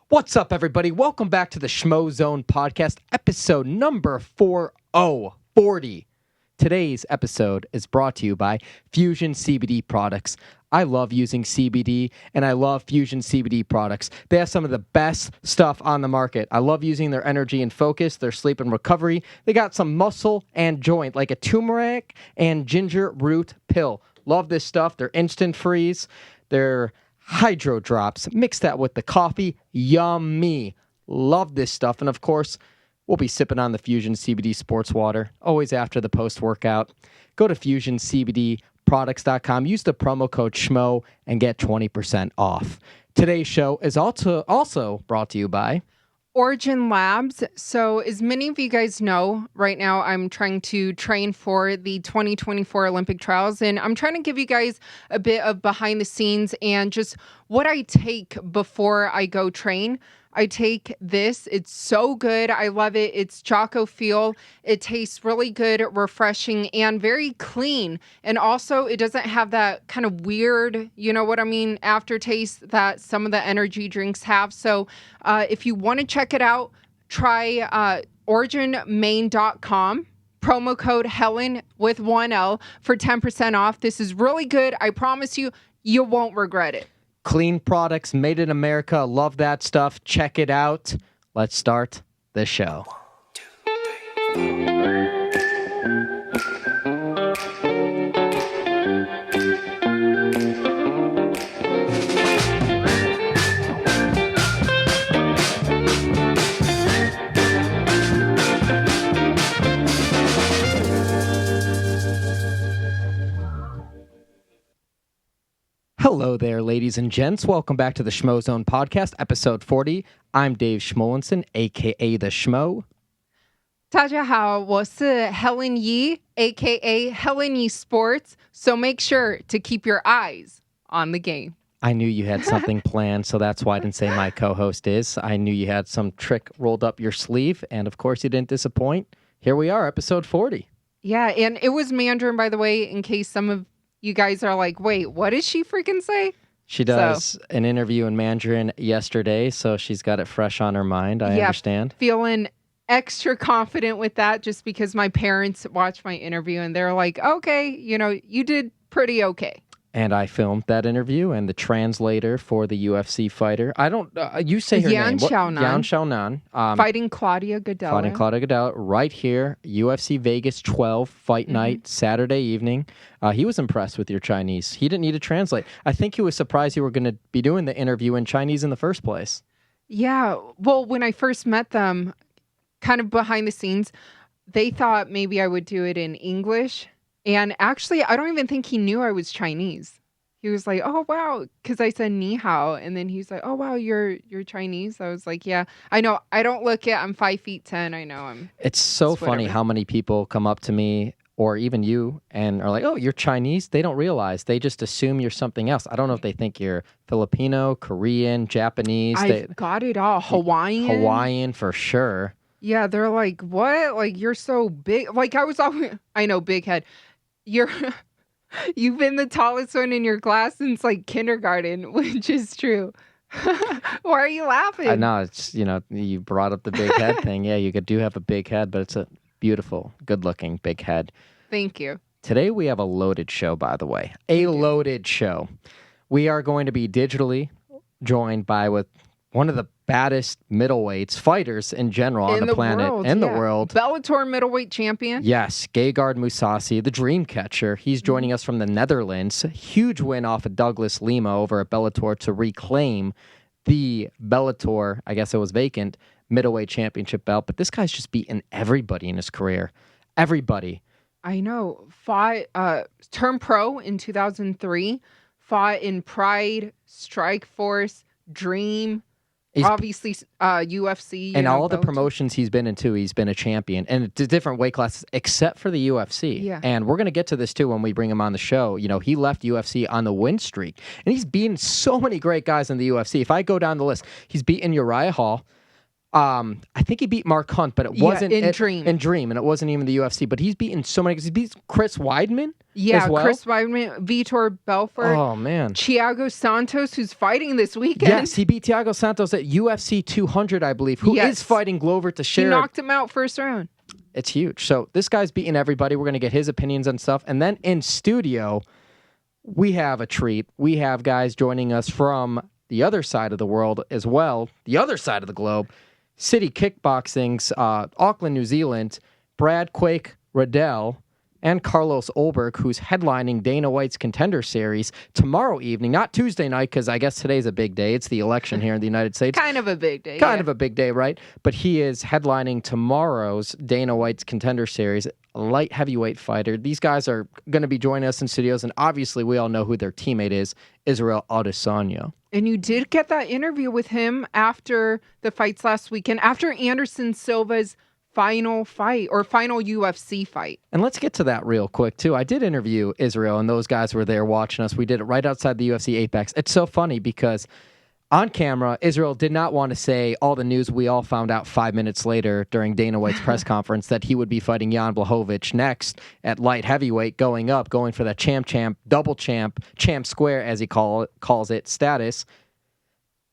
What's up, everybody? Welcome back to the Schmozone podcast, episode number 40. Today's episode is brought to you by Fusion CBD products. I love using CBD, and I love Fusion CBD products. They have some of the best stuff on the market. I love using their energy and focus, their sleep and recovery. They got some muscle and joint, like a turmeric and ginger root pill. Love this stuff. They're instant freeze. They're hydro drops. Mix that with the coffee. Yummy. Love this stuff. And of course, we'll be sipping on the Fusion CBD sports water, always after the post-workout. Go to fusioncbdproducts.com. Use the promo code Schmo and get 20% off. Today's show is also brought to you by Origin Labs. So as many of you guys know, right now I'm trying to train for the 2024 Olympic trials, and I'm trying to give you guys a bit of behind the scenes and just what I take before I go train. I take this. It's so good. I love it. It's Choco Feel. It tastes really good, refreshing, and very clean. And also, it doesn't have that kind of weird, aftertaste that some of the energy drinks have. So if you want to check it out, try originmain.com. Promo code Helen with 1L for 10% off. This is really good. I promise you, you won't regret it. Clean products, made in America. Love that stuff. Check it out. Let's start the show. 1, 2, 3. Hello there, ladies and gents. Welcome back to the Schmozone podcast, episode 40. I'm Dave Schmulenson, a.k.a. The Schmo. 大家好，我是 Helen Yee, a.k.a. Helen Yee Sports. So make sure to keep your eyes on the game. I knew you had something planned, so that's why I didn't say my co-host is. I knew you had some trick rolled up your sleeve, and of course you didn't disappoint. Here we are, episode 40. Yeah, and it was Mandarin, by the way, in case some of you guys are like, wait, what did she freaking say? She does an interview in Mandarin yesterday, so she's got it fresh on her mind. I understand. Feeling extra confident with that just because my parents watched my interview and they're like, okay, you did pretty okay. And I filmed that interview, and the translator for the UFC fighter, you say her name. Xiaonan. Yan Xiaonan. Fighting Claudia Gadelha. Right here, UFC Vegas 12 fight night, Saturday evening. He was impressed with your Chinese. He didn't need to translate. I think he was surprised you were going to be doing the interview in Chinese in the first place. Yeah, well, when I first met them, kind of behind the scenes, they thought maybe I would do it in English. And actually, I don't even think he knew I was Chinese. He was like, oh, wow, because I said ni hao. And then he's like, oh, wow, you're Chinese. I was like, yeah, I know. I don't look it. I'm 5'10". I know I'm. It's so funny how many people come up to me or even you and are like, oh, you're Chinese? They don't realize. They just assume you're something else. I don't know if they think you're Filipino, Korean, Japanese. I've got it all. Hawaiian for sure. Yeah, they're like, what? Like, you're so big. Like, I know, big head. You've been the tallest one in your class since like kindergarten, which is true. Why are you laughing? I know, it's, you brought up the big head thing. Yeah, you do have a big head, but it's a beautiful, good-looking big head. Thank you. Today we have a loaded show, by the way. Loaded show. We are going to be digitally joined with one of the baddest middleweights, fighters in general on the planet, the world. Bellator middleweight champion. Yes, Gegard Mousasi, the dream catcher. He's joining us from the Netherlands. Huge win off of Douglas Lima over at Bellator to reclaim the Bellator, I guess it was vacant, middleweight championship belt. But this guy's just beaten everybody in his career. Everybody. I know. Turned pro in 2003. Fought in Pride, Strikeforce, Dream. Obviously, UFC. And all the promotions he's been into, he's been a champion. And it's different weight classes, except for the UFC. Yeah. And we're going to get to this, too, when we bring him on the show. He left UFC on the win streak. And he's beaten so many great guys in the UFC. If I go down the list, he's beaten Uriah Hall. I think he beat Mark Hunt, but it wasn't in Dream. In Dream, and it wasn't even the UFC. But he's beaten so many. He beat Chris Weidman. Yeah, as well? Chris Weidman, Vitor Belfort, Oh, man. Thiago Santos, who's fighting this weekend. Yes, he beat Thiago Santos at UFC 200, I believe, who is Yes. fighting Glover He Teixeira. knocked him out first round. It's huge. So this guy's beating everybody. We're going to get his opinions on stuff. And then in studio, we have a treat. We have guys joining us from the other side of the world as well, the other side of the globe, City Kickboxing's Auckland, New Zealand, Brad Quake Riddell, and Carlos Ulberg, who's headlining Dana White's Contender Series tomorrow evening, not Tuesday night, because I guess today's a big day. It's the election here in the United States. Kind of a big day. Kind of a big day, right? But he is headlining tomorrow's Dana White's Contender Series, a light heavyweight fighter. These guys are going to be joining us in studios, and obviously we all know who their teammate is, Israel Adesanya. And you did get that interview with him after the fights last weekend, after Anderson Silva's final fight or final UFC fight. And let's get to that real quick, too. I did interview Israel, and those guys were there watching us. We did it right outside the UFC Apex. It's so funny because on camera, Israel did not want to say all the news we all found out 5 minutes later during Dana White's press conference that he would be fighting Jan Blachowicz next at light heavyweight, going for that champ, double champ square, as he calls it, status.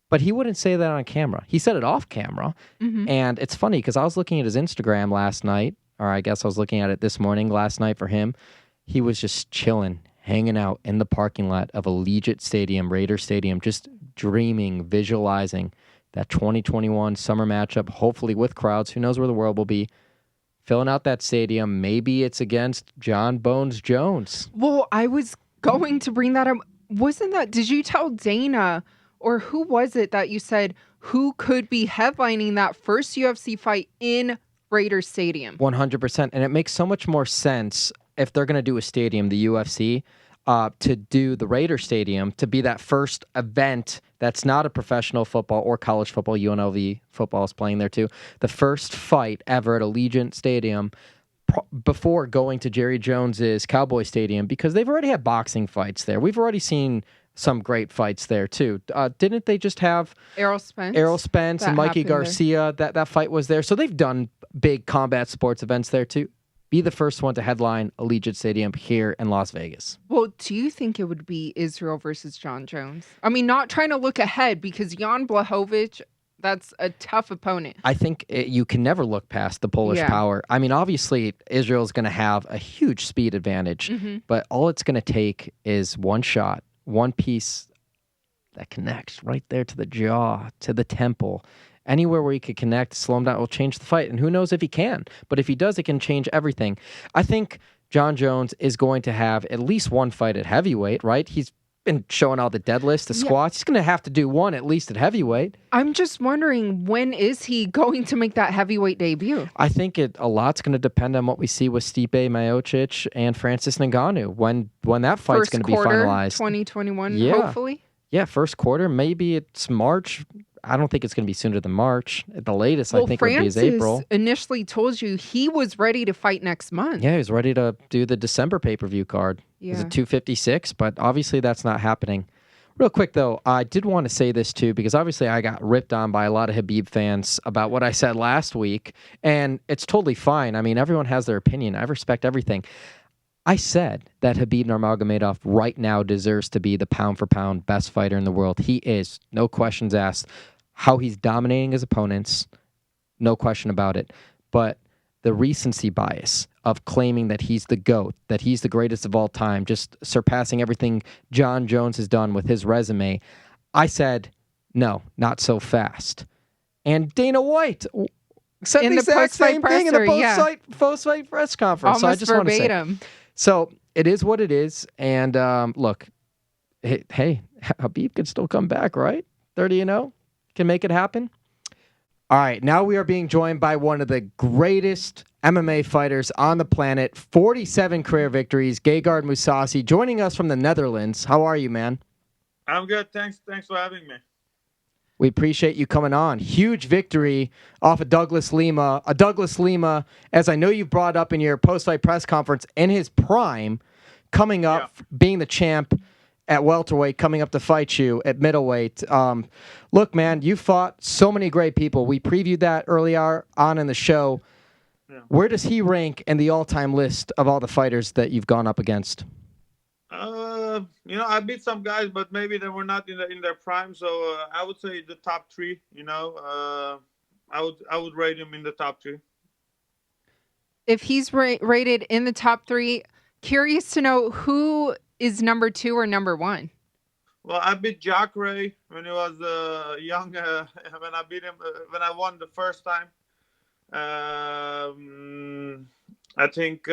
But he wouldn't say that on camera. He said it off camera. Mm-hmm. And it's funny because I was looking at his Instagram last night, or I guess I was looking at it this morning, last night for him. He was just chilling, hanging out in the parking lot of Allegiant Stadium, Raider Stadium, just dreaming, visualizing that 2021 summer matchup, hopefully with crowds. Who knows where the world will be. Filling out that stadium. Maybe it's against John Bones Jones. Well, I was going to bring that up. Did you tell Dana, or who was it that you said who could be headlining that first UFC fight in Raiders Stadium? 100%. And it makes so much more sense if they're going to do a stadium, the UFC, to do the Raider Stadium, to be that first event that's not a professional football or college football. UNLV football is playing there too. The first fight ever at Allegiant Stadium before going to Jerry Jones's Cowboy Stadium, because they've already had boxing fights there. We've already seen some great fights there too. Didn't they just have Errol Spence and Mikey Garcia? That fight was there. So they've done big combat sports events there too. Be the first one to headline Allegiant Stadium here in Las Vegas. Well, do you think it would be Israel versus John Jones? I mean, not trying to look ahead, because Jan Blachowicz, that's a tough opponent. I think you can never look past the Polish power. I mean, obviously, Israel's going to have a huge speed advantage, but all it's going to take is one shot, one piece that connects right there to the jaw, to the temple. Anywhere where he could connect, slow him down, will change the fight. And who knows if he can. But if he does, it can change everything. I think John Jones is going to have at least one fight at heavyweight, right? He's been showing all the deadlifts, the squats. He's going to have to do one at least at heavyweight. I'm just wondering, when is he going to make that heavyweight debut? I think a lot's going to depend on what we see with Stipe Miocic and Francis Ngannou when that fight's going to be finalized. 2021, Yeah. hopefully. Yeah, first quarter. Maybe it's March. I don't think it's going to be sooner than March. At the latest, I think it would be is April. Francis initially told you he was ready to fight next month. Yeah, he was ready to do the December pay-per-view card. Yeah. It was at 256, but obviously that's not happening. Real quick, though, I did want to say this, too, because obviously I got ripped on by a lot of Khabib fans about what I said last week, and it's totally fine. I mean, everyone has their opinion. I respect everything. I said that Khabib Nurmagomedov right now deserves to be the pound-for-pound best fighter in the world. He is, no questions asked. How he's dominating his opponents, no question about it. But the recency bias of claiming that he's the GOAT, that he's the greatest of all time, just surpassing everything John Jones has done with his resume, I said, no, not so fast. And Dana White said the exact same thing in the post-fight press conference. Almost so I just verbatim. Want to say, so it is what it is. And look, hey, Khabib can still come back, right? 30-0. Can make it happen. All right, now we are being joined by one of the greatest MMA fighters on the planet, 47 career victories, Gegard Mousasi, joining us from the Netherlands. How are you, man? I'm good. Thanks for having me. We appreciate you coming on. Huge victory off of Douglas Lima. Douglas Lima, as I know you brought up in your post-fight press conference, in his prime, coming up, being the champ at welterweight, coming up to fight you at middleweight. Look, man, you fought so many great people. We previewed that earlier on in the show. Yeah. Where does he rank in the all-time list of all the fighters that you've gone up against? I beat some guys, but maybe they were not in their prime. So I would say the top three. I would rate him in the top three. If he's rated in the top three, curious to know who is number two or number one. Well, I beat Jack Ray when he was young. When I beat him, when I won the first time. I think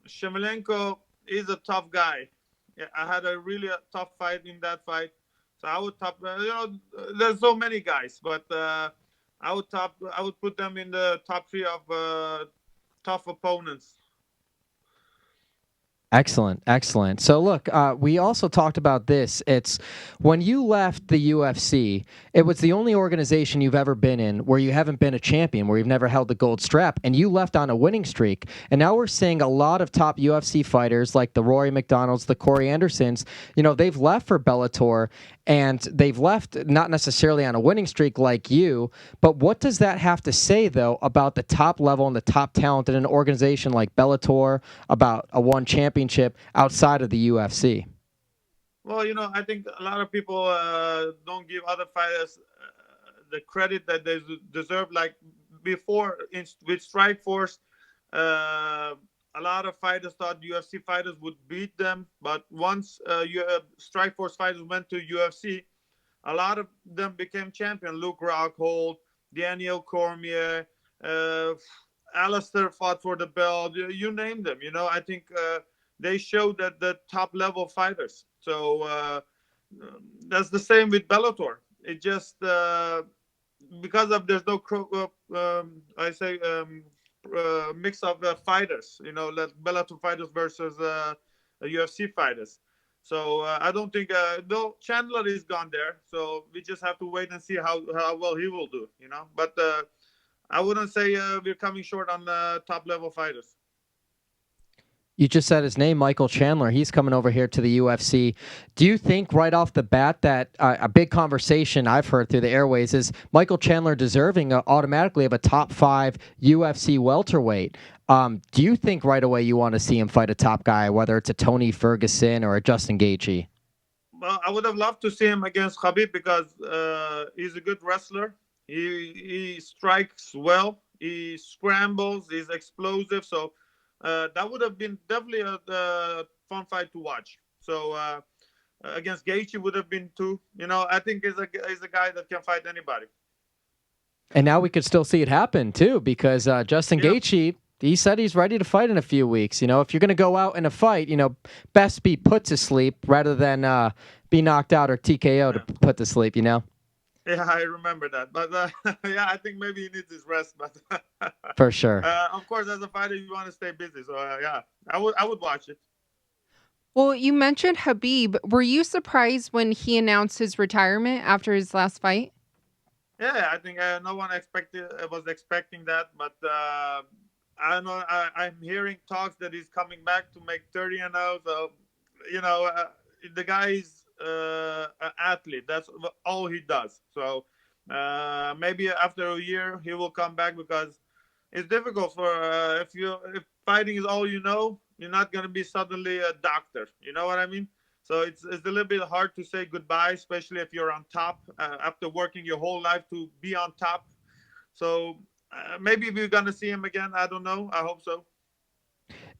Shemilenko is a tough guy. Yeah, I had a really tough fight in that fight. So I would top. There's so many guys, but I would top. I would put them in the top three of tough opponents. Excellent, excellent. So look, we also talked about this. It's when you left the UFC, it was the only organization you've ever been in where you haven't been a champion, where you've never held the gold strap, and you left on a winning streak. And now we're seeing a lot of top UFC fighters like the Rory McDonalds, the Corey Andersons, they've left for Bellator, and they've left not necessarily on a winning streak like you, but what does that have to say, though, about the top level and the top talent in an organization like Bellator, about a one championship outside of the UFC? Well, I think a lot of people don't give other fighters the credit that they deserve. Like before, with Strikeforce, a lot of fighters thought UFC fighters would beat them, but once Strikeforce fighters went to UFC, a lot of them became champion. Luke Rockhold, Daniel Cormier, uh, Alistair fought for the belt. You name them. I think they showed that the top level fighters. So that's the same with Bellator. It just because of there's no I say mix of fighters. Like Bellator fighters versus UFC fighters. So I don't think though Chandler is gone there. So we just have to wait and see how well he will do. But I wouldn't say we're coming short on the top level fighters. You just said his name, Michael Chandler. He's coming over here to the UFC. Do you think right off the bat that a big conversation I've heard through the airways is Michael Chandler deserving automatically of a top 5 UFC welterweight? Do you think right away you want to see him fight a top guy, whether it's a Tony Ferguson or a Justin Gaethje? Well, I would have loved to see him against Khabib because he's a good wrestler. He strikes well. He scrambles. He's explosive. So that would have been definitely a fun fight to watch. So against Gaethje would have been too. I think he's a guy that can fight anybody. And now we could still see it happen too, because Justin Gaethje, he said he's ready to fight in a few weeks. If you're going to go out in a fight, best be put to sleep rather than be knocked out or TKO to put to sleep. Yeah, I remember that. But yeah, I think maybe he needs his rest. But for sure. Of course, as a fighter, you want to stay busy. So yeah, I would watch it. Well, you mentioned Khabib. Were you surprised when he announced his retirement after his last fight? Yeah, I think no one was expecting that, but I don't know. I'm hearing talks that he's coming back to make 30-0. So the guy is an athlete. That's all he does. So maybe after a year he will come back because it's difficult for if fighting is all you know, you're not gonna be suddenly a doctor. You know what I mean? So it's a little bit hard to say goodbye, especially if you're on top after working your whole life to be on top. So maybe we're gonna see him again. I don't know. I hope so.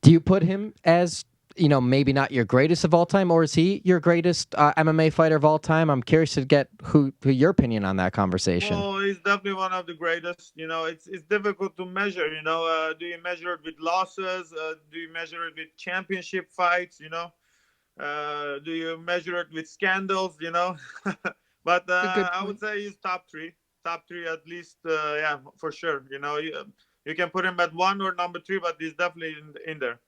Do you put him as maybe not your greatest of all time, or is he your greatest MMA fighter of all time? I'm curious to get who your opinion on that conversation. Well, he's definitely one of the greatest. It's difficult to measure. Do you measure it with losses? Do you measure it with championship fights? Do you measure it with scandals? But I would say he's top three at least. Yeah, for sure. You can put him at 1 or number 3, but he's definitely in there.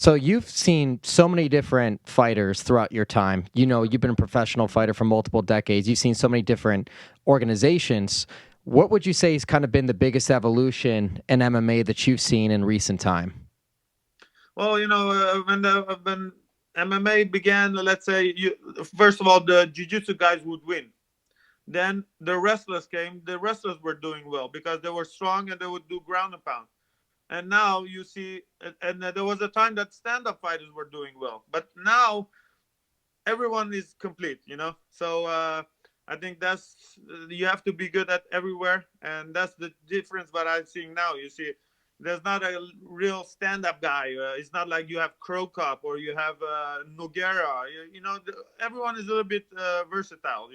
So you've seen so many different fighters throughout your time. You've been a professional fighter for multiple decades. You've seen so many different organizations. What would you say has kind of been the biggest evolution in MMA that you've seen in recent time? Well, when MMA began, let's say, first of all, the jiu-jitsu guys would win. Then the wrestlers came. The wrestlers were doing well because they were strong and they would do ground and pound. And now you see, and there was a time that stand-up fighters were doing well, but now everyone is complete, so I think that's you have to be good at everywhere, and that's the difference what I'm seeing now. You see, there's not a real stand-up guy. It's not like you have Crow Cup or you have Noguera. Everyone is a little bit versatile,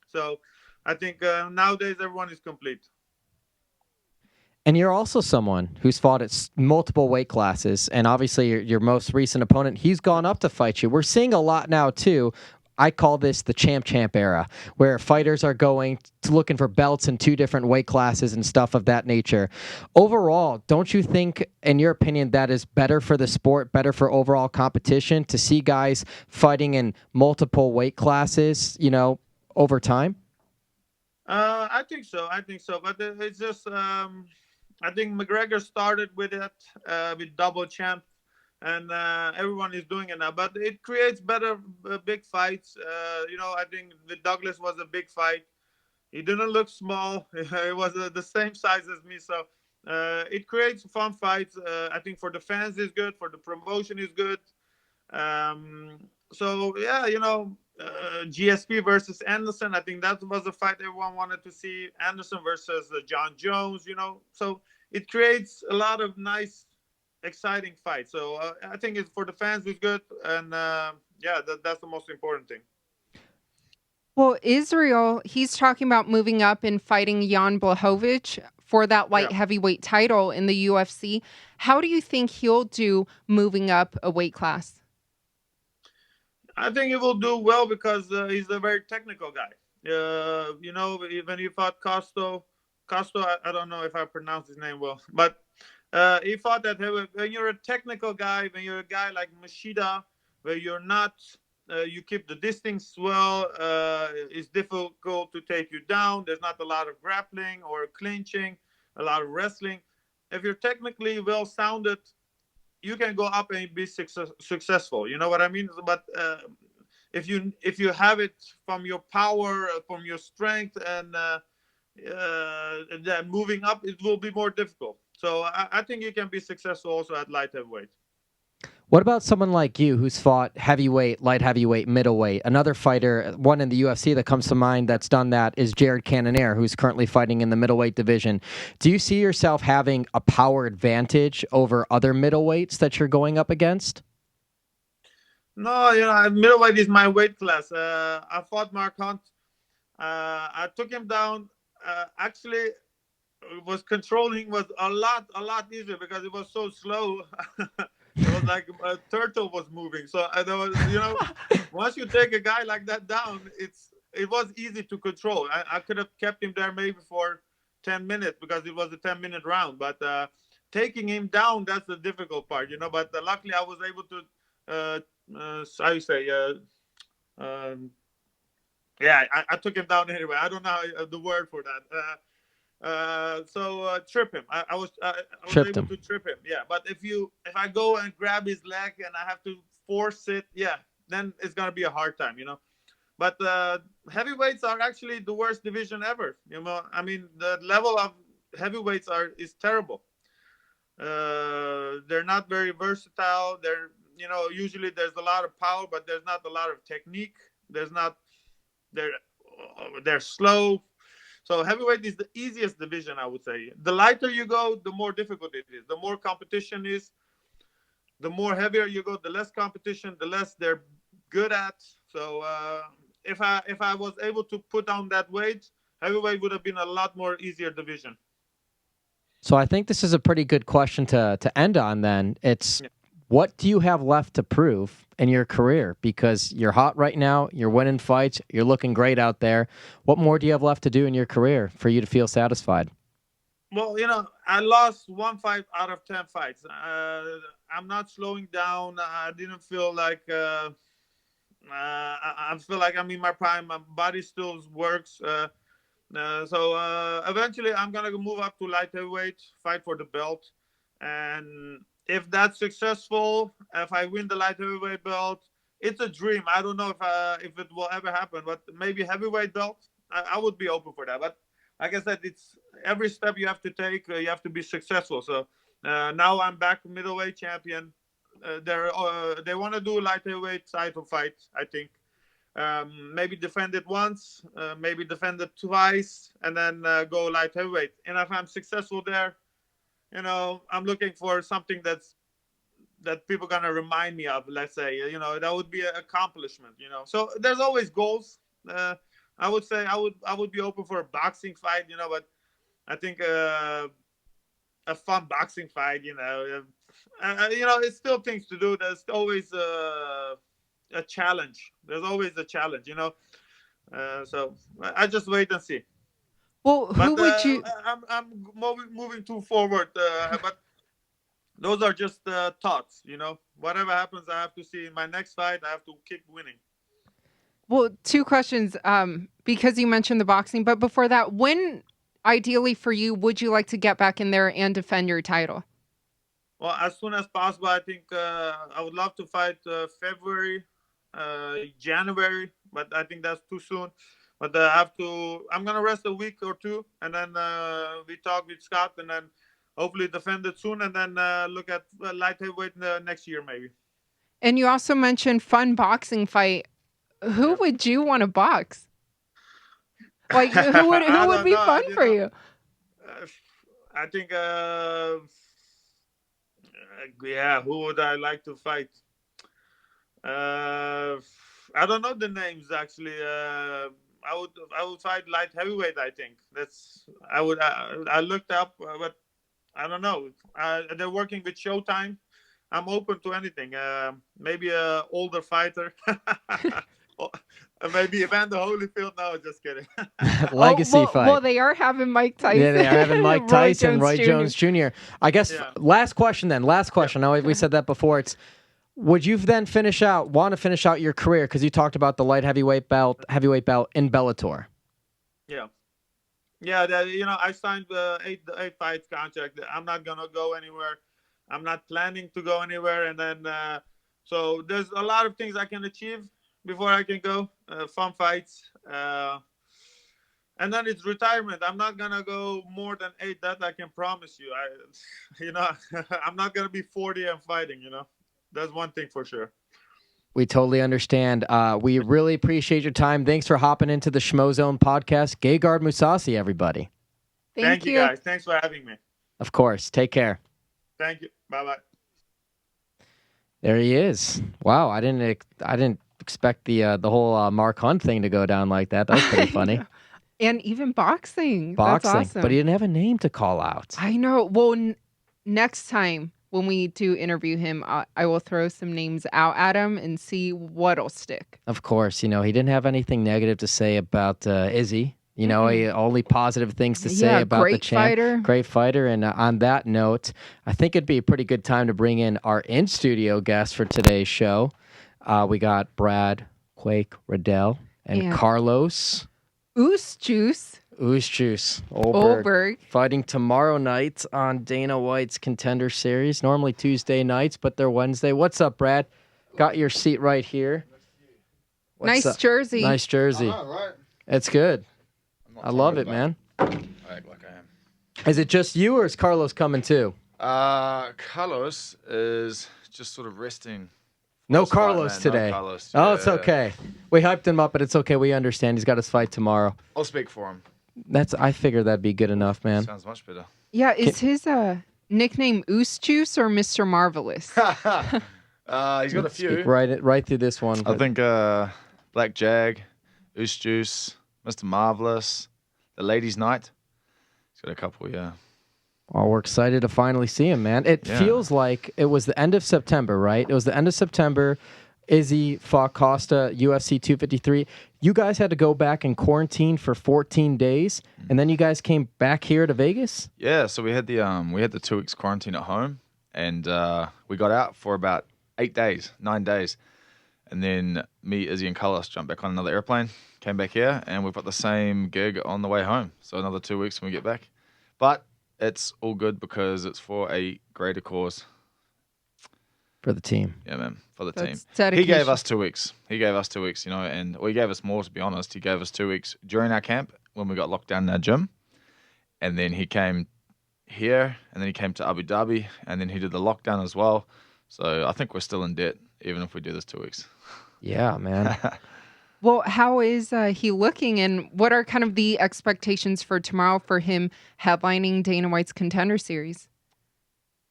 so I think nowadays everyone is complete. And you're also someone who's fought at multiple weight classes, and obviously your most recent opponent, he's gone up to fight you. We're seeing a lot now too. I call this the champ era, where fighters are going to looking for belts in two different weight classes and stuff of that nature. Overall, don't you think, in your opinion, that is better for the sport, better for overall competition to see guys fighting in multiple weight classes, over time? I think so. I think so. But it's just, I think McGregor started with it, with double champ, and everyone is doing it now. But it creates better big fights. I think the Douglas was a big fight. He didn't look small. It was the same size as me. So it creates fun fights. I think for the fans is good. For the promotion is good. So yeah, GSP versus Anderson. I think that was a fight everyone wanted to see. Anderson versus John Jones. So it creates a lot of nice, exciting fights. So I think it's for the fans it's good, and yeah, that's the most important thing. Well, Israel, he's talking about moving up and fighting Jan Blachowicz for that light Yeah. heavyweight title in the UFC. How do you think he'll do moving up a weight class? I think he will do well because he's a very technical guy. When he fought Costo, I don't know if I pronounced his name well, but he fought that when you're a technical guy, when you're a guy like Machida, where you're not, you keep the distance well, it's difficult to take you down. There's not a lot of grappling or clinching, a lot of wrestling. If you're technically well sounded, you can go up and be successful. You know what I mean? But if you have it from your power, from your strength, and then moving up, it will be more difficult. So I think you can be successful also at light heavyweight. What about someone like you who's fought heavyweight, light heavyweight, middleweight? Another fighter, one in the UFC that comes to mind that's done that is Jared Cannonier, who's currently fighting in the middleweight division. Do you see yourself having a power advantage over other middleweights that you're going up against? No, middleweight is my weight class. I fought Mark Hunt. I took him down. Actually, was controlling was a lot easier because it was so slow. It was like a turtle was moving. So there was, once you take a guy like that down, it was easy to control. I could have kept him there maybe for 10 minutes because it was a 10-minute round. But taking him down, that's the difficult part, But luckily, I was able to, how you say, um, yeah, I took him down anyway. I don't know the word for that. So trip him. I was Tripped able him. to trip him. Yeah, but if I go and grab his leg and I have to force it, yeah, then it's gonna be a hard time. But heavyweights are actually the worst division ever. I mean, the level of heavyweights is terrible. They're not very versatile. Usually there's a lot of power, but there's not a lot of technique. There's not. They're slow. So heavyweight is the easiest division, I would say. The lighter you go, the more difficult it is. The more competition is, the more heavier you go, the less competition, the less they're good at. So if I was able to put down that weight, heavyweight would have been a lot more easier division. So I think this is a pretty good question to end on then. It's Yeah. what do you have left to prove in your career? Because you're hot right now, you're winning fights, you're looking great out there. What more do you have left to do in your career for you to feel satisfied? Well, I lost one fight out of 10 fights. I'm not slowing down. I didn't feel like I feel like I'm in my prime. My body still works. So eventually, I'm gonna move up to light heavyweight, fight for the belt, and if that's successful, if I win the light heavyweight belt, it's a dream. I don't know if it will ever happen, but maybe heavyweight belt, I would be open for that. But like I said, it's every step you have to take. You have to be successful. So Now I'm back middleweight champion. They want to do light heavyweight title fight, I think. Maybe defend it once, maybe defend it twice, and then go light heavyweight. And if I'm successful there, I'm looking for something that people gonna remind me of. Let's say, that would be an accomplishment. So there's always goals. I would say I would be open for a boxing fight. But I think a fun boxing fight. It's still things to do. There's always a challenge. There's always a challenge. So I just wait and see. Well, who would you? I'm moving too forward, but those are just thoughts. Whatever happens, I have to see in my next fight. I have to keep winning. Well, two questions. Because you mentioned the boxing, but before that, when ideally for you would you like to get back in there and defend your title? Well, as soon as possible. I think I would love to fight February, January, but I think that's too soon. But I'm gonna rest a week or two, and then we talk with Scott, and then hopefully defend it soon, and then look at light heavyweight next year maybe. And you also mentioned fun boxing fight. Who would you want to box? Like who would be fun for you? I think who would I like to fight? I don't know the names actually. I would fight light heavyweight. I think I looked up, but I don't know. They're working with Showtime. I'm open to anything. Maybe a older fighter. Maybe Evander Holyfield. No, just kidding. Legacy fight. Well, they are having Mike Tyson. Yeah, they are having Mike Tyson, Roy Jones Jr. I guess last question then. Last question. I know we said that before. It's would you then want to finish out your career? Because you talked about the light heavyweight belt in Bellator. Yeah. I signed the eight fights contract. I'm not gonna go anywhere. I'm not planning to go anywhere. And then so there's a lot of things I can achieve before I can go. Fun fights. And then it's retirement. I'm not gonna go more than 8. That I can promise you. I'm not gonna be 40 and fighting. That's one thing for sure. We totally understand. We really appreciate your time. Thanks for hopping into the Schmozone podcast. Gegard Mousasi, everybody. Thank you guys. Thanks for having me. Of course. Take care. Thank you. Bye-bye. There he is. Wow, I didn't expect the whole Mark Hunt thing to go down like that. That was pretty funny. And even boxing. That's awesome. But he didn't have a name to call out. I know. Well, next time when we do interview him, I will throw some names out at him and see what'll stick. Of course, he didn't have anything negative to say about Izzy. He only positive things to say about the champ. Fighter. Great fighter. And on that note, I think it'd be a pretty good time to bring in our in-studio guest for today's show. We got Brad, Quake, Riddell, and Carlos. Oos Juice. Ulberg. Fighting tomorrow night on Dana White's Contender Series. Normally Tuesday nights, but they're Wednesday. What's up, Brad? Got your seat right here. Nice jersey. Nice jersey. Right. It's good. I love it, man. I act like I am. Is it just you, or is Carlos coming too? Carlos is just sort of resting. No Carlos today. No Carlos. It's okay. We hyped him up, but it's okay. We understand. He's got his fight tomorrow. I'll speak for him. I figured that'd be good enough, man. Sounds much better. Yeah, is his nickname Oos Juice or Mr. Marvelous? He's got a few. Right through this one. I think Black Jag, Oos Juice, Mr. Marvelous, The Ladies' Night. He's got a couple, yeah. Well, we're excited to finally see him, man. It feels like it was the end of September, right? It was the end of September. Izzy fought Costa, UFC 253. You guys had to go back and quarantine for 14 days, and then you guys came back here to Vegas? Yeah, so we had the 2 weeks quarantine at home, and we got out for about 9 days. And then me, Izzy, and Carlos jumped back on another airplane, came back here, and we've got the same gig on the way home. So another 2 weeks when we get back. But it's all good because it's for a greater cause. For the team. Yeah, man, for the team. Dedication. He gave us 2 weeks. He gave us 2 weeks, he gave us more, to be honest. He gave us 2 weeks during our camp when we got locked down in our gym. And then he came here, and then he came to Abu Dhabi, and then he did the lockdown as well. So I think we're still in debt, even if we do this 2 weeks. Yeah, man. Well, how is he looking, and what are kind of the expectations for tomorrow for him headlining Dana White's Contender Series?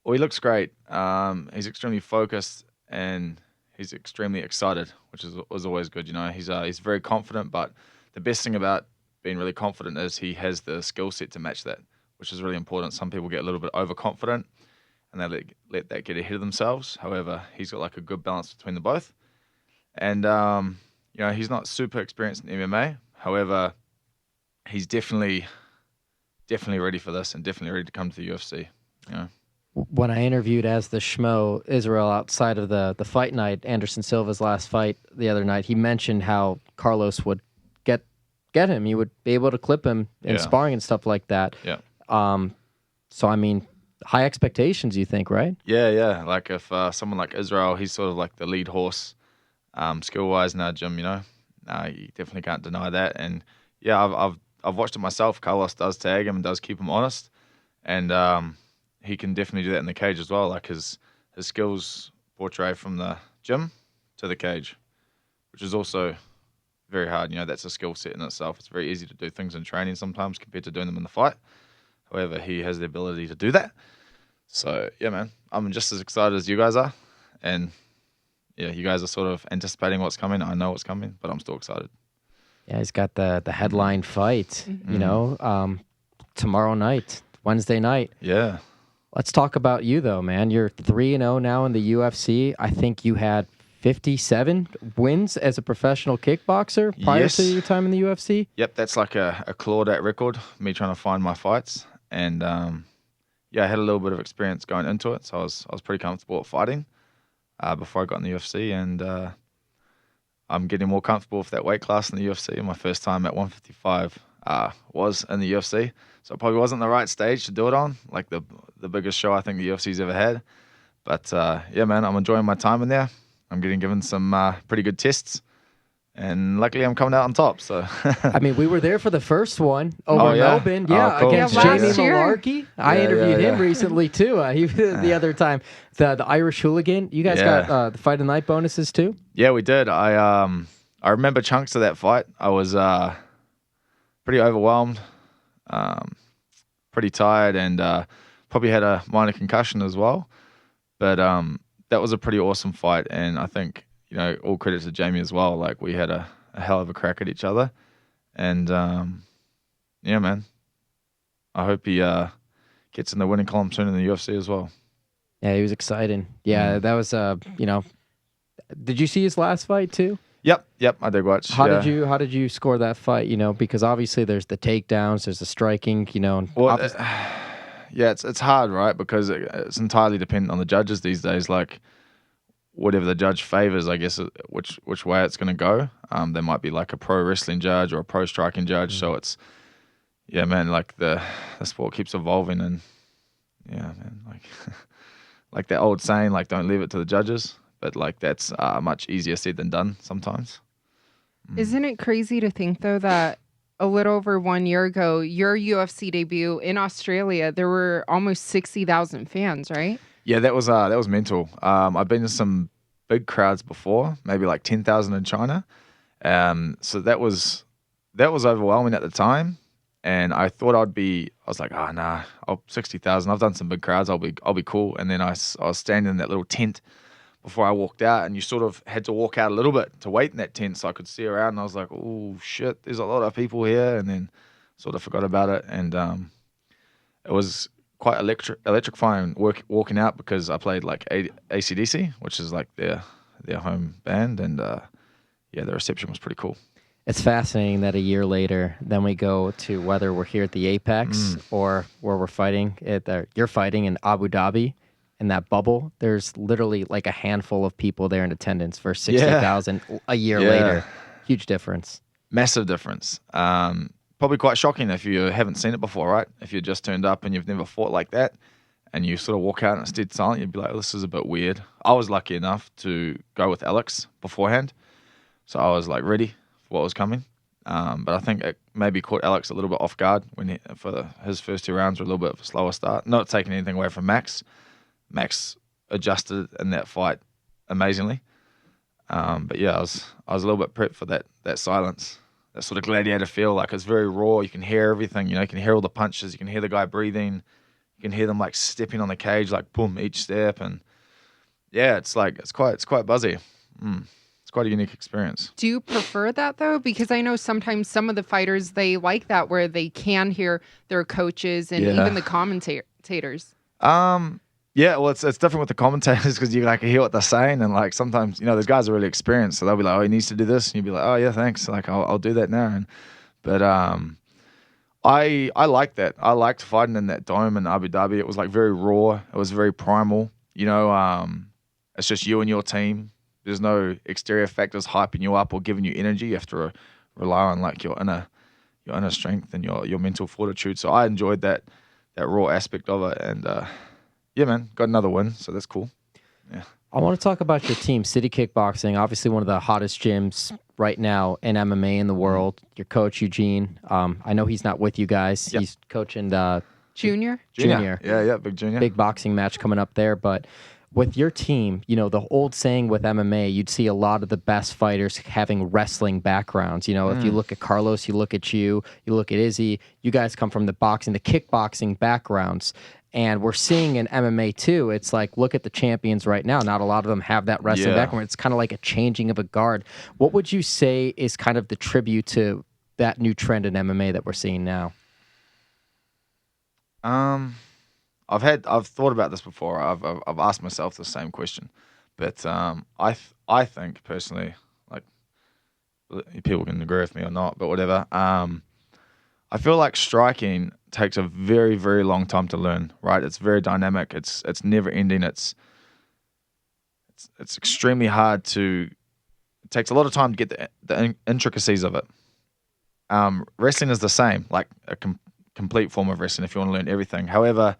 Well, he looks great. He's extremely focused and he's extremely excited, which was always good. You know, he's very confident, but the best thing about being really confident is he has the skill set to match that, which is really important. Some people get a little bit overconfident and they let that get ahead of themselves. However, he's got like a good balance between the both. And, you know, he's not super experienced in MMA. However, he's definitely ready for this and definitely ready to come to the UFC, you know. When I interviewed as the Schmo Israel outside of the fight night, Anderson Silva's last fight the other night, he mentioned how Carlos would get him. He would be able to clip him in sparring and stuff like that. Yeah. So, I mean, high expectations, you think, right? Yeah. Like if someone like Israel, he's sort of like the lead horse skill-wise in our gym, you know. You definitely can't deny that. And, yeah, I've watched it myself. Carlos does tag him and does keep him honest. And he can definitely do that in the cage as well. Like his skills portray from the gym to the cage, which is also very hard. You know, that's a skill set in itself. It's very easy to do things in training sometimes compared to doing them in the fight. However, he has the ability to do that. So, yeah, man, I'm just as excited as you guys are. And, yeah, you guys are sort of anticipating what's coming. I know what's coming, but I'm still excited. Yeah, he's got the headline fight, you know, tomorrow night, Wednesday night. Yeah. Let's talk about you, though, man. You're 3-0 now in the UFC. I think you had 57 wins as a professional kickboxer prior to your time in the UFC. Yep, that's like a clawed-out record, me trying to find my fights. And, yeah, I had a little bit of experience going into it, so I was pretty comfortable at fighting before I got in the UFC. And I'm getting more comfortable with that weight class in the UFC. My first time at 155 was in the UFC. So it probably wasn't the right stage to do it on, like the biggest show I think the UFC's ever had. But, yeah, man, I'm enjoying my time in there. I'm getting given some pretty good tests. And luckily I'm coming out on top. So I mean, we were there for the first one over in Melbourne. Yeah, cool. against Yeah, Jamie last year. Malarkey. I interviewed him recently, too. He the other time. The Irish hooligan. You guys got the fight of the night bonuses, too? Yeah, we did. I remember chunks of that fight. I was pretty overwhelmed, pretty tired, and probably had a minor concussion as well. But that was a pretty awesome fight, and I think, you know, all credit to Jamie as well. Like, we had a hell of a crack at each other. And, yeah, man, I hope he gets in the winning column soon in the UFC as well. Yeah, he was exciting. Yeah, that was, you know, did you see his last fight, too? Yep, I did watch. How did you score that fight, you know, because obviously there's the takedowns, there's the striking, you know. Well, yeah, it's hard, right? Because it's entirely dependent on the judges these days. Like, whatever the judge favors, I guess, which way it's going to go. There might be like a pro wrestling judge or a pro striking judge. So it's, yeah, man, like the sport keeps evolving, and yeah, man, like like that old saying, like, don't leave it to the judges. But like that's much easier said than done sometimes. Isn't it crazy to think, though, that a little over 1 year ago, your UFC debut in Australia, there were almost 60,000 fans, right? Yeah, that was mental. I've been to some big crowds before, maybe like 10,000 in China. So that was overwhelming at the time, and I thought I was like, oh nah, 60,000. I've done some big crowds. I'll be cool. And then I was standing in that little tent before I walked out, and you sort of had to walk out a little bit to wait in that tent so I could see around. And I was like, oh shit, there's a lot of people here, and then sort of forgot about it. And it was quite electrifying walking out, because I played like AC/DC, which is like their home band, and yeah, the reception was pretty cool. It's fascinating that a year later, then we go to whether we're here at the Apex or where we're fighting you're fighting in Abu Dhabi in that bubble. There's literally like a handful of people there in attendance for 60,000 a year later. Huge difference. Massive difference. Probably quite shocking if you haven't seen it before, right? If you just turned up and you've never fought like that, and you sort of walk out and it's dead silent, you'd be like, oh, this is a bit weird. I was lucky enough to go with Alex beforehand, so I was like ready for what was coming. But I think it maybe caught Alex a little bit off guard when his first 2 rounds were a little bit of a slower start. Not taking anything away from Max. Max adjusted in that fight amazingly. But yeah, I was a little bit prepped for that silence, that sort of gladiator feel. Like it's very raw. You can hear everything. You can hear all the punches. You can hear the guy breathing. You can hear them like stepping on the cage, like boom, each step. And yeah, it's quite buzzy. It's quite a unique experience. Do you prefer that though? Because I know sometimes some of the fighters, they like that where they can hear their coaches and even the commentators. Yeah, well, it's different with the commentators because you like hear what they're saying, and like sometimes those guys are really experienced, so they'll be like, "Oh, he needs to do this," and you'll be like, "Oh yeah, thanks." Like I'll do that now. But I like that. I liked fighting in that dome in Abu Dhabi. It was like very raw. It was very primal. It's just you and your team. There's no exterior factors hyping you up or giving you energy. You have to rely on like your inner strength and your mental fortitude. So I enjoyed that raw aspect of it, and yeah, man, got another win, so that's cool. Yeah. I want to talk about your team, City Kickboxing, obviously one of the hottest gyms right now in MMA in the world. Your coach, Eugene, I know he's not with you guys. Yep. He's coaching Junior. Yeah, big junior. Big boxing match coming up there. But with your team, the old saying with MMA, you'd see a lot of the best fighters having wrestling backgrounds. If you look at Carlos, you look at you look at Izzy, you guys come from the kickboxing backgrounds. And we're seeing in MMA too, it's like, look at the champions right now. Not a lot of them have that wrestling background. It's kind of like a changing of a guard. What would you say is kind of the tribute to that new trend in MMA that we're seeing now? I've thought about this before. I've asked myself the same question, but I think personally, like people can agree with me or not, but whatever. I feel like striking takes a very, very long time to learn. Right? It's very dynamic. It's never ending. It's extremely hard to. It takes a lot of time to get the intricacies of it. Wrestling is the same, like a complete form of wrestling. If you want to learn everything, however,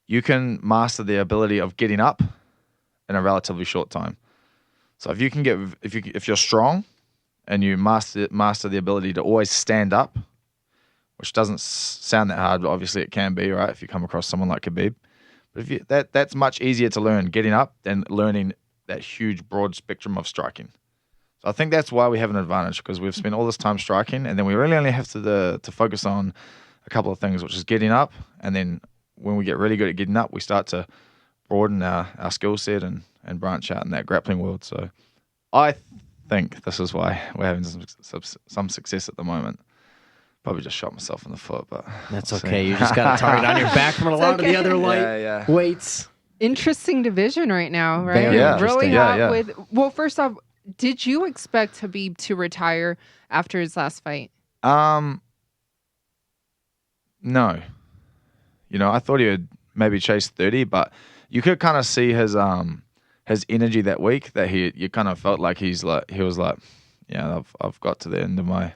you can master the ability of getting up in a relatively short time. So if you can if you're strong, and you master the ability to always stand up, which doesn't sound that hard, but obviously it can be, right? If you come across someone like Khabib, but if that's much easier to learn getting up than learning that huge broad spectrum of striking. So I think that's why we have an advantage, because we've spent all this time striking, and then we really only have to focus on a couple of things, which is getting up, and then when we get really good at getting up, we start to broaden our skill set and branch out in that grappling world. So I think this is why we're having some success at the moment. Probably just shot myself in the foot, but that's okay. You just got a target on your back from a lot of the other light weights. Interesting division right now, right? Very really interesting. hot. Well, first off, did you expect Khabib to retire after his last fight? No. I thought he would maybe chase 30, but you could kind of see his energy that week, that you kind of felt like he was like, yeah, I've got to the end of my